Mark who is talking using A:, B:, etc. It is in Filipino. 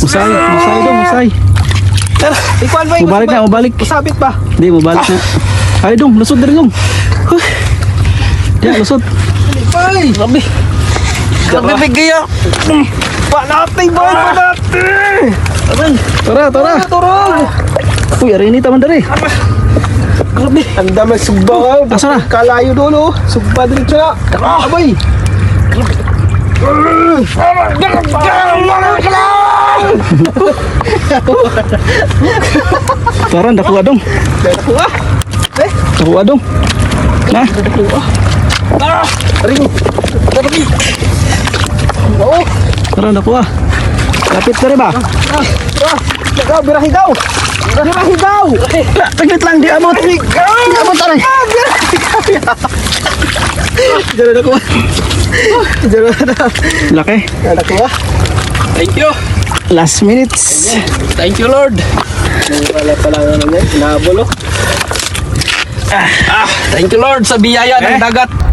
A: Musay dong, musay.
B: Tara, ikuan ba?
A: Mabalik na, mabalik.
B: Masabit ba?
A: Hindi, mabalik na. Ay dong, lusod na rin dong. Ya, lusod.
B: Ay!
A: Grabe.
B: Grabe bigay ah! Pa natin boy! Pa natin!
A: Tara, tara.
B: Turog!
A: Uy, arini taman dari.
B: Grabe! Ang dami subaw!
A: Asa na?
B: Kalayo dulu! Subba din siya! Abay!
A: Tara, dakuha dong.
B: Dakuha!
A: Dakuha dong. Nah,
B: Ring! Grabe! Oo!
A: tara, dakuha. Kapit na rin ba?
B: Ikaw, birahi daw! Birahi daw!
A: Taglit lang, di amot. Di amot, taray.
B: Diyan na dakuha! Diyan na
A: Laki.
B: dakuha! Thank you!
A: Last minutes.
B: Thank you, Lord! Wala pala nga naman, nabulok. Thank you, Lord, sa biyaya ng dagat.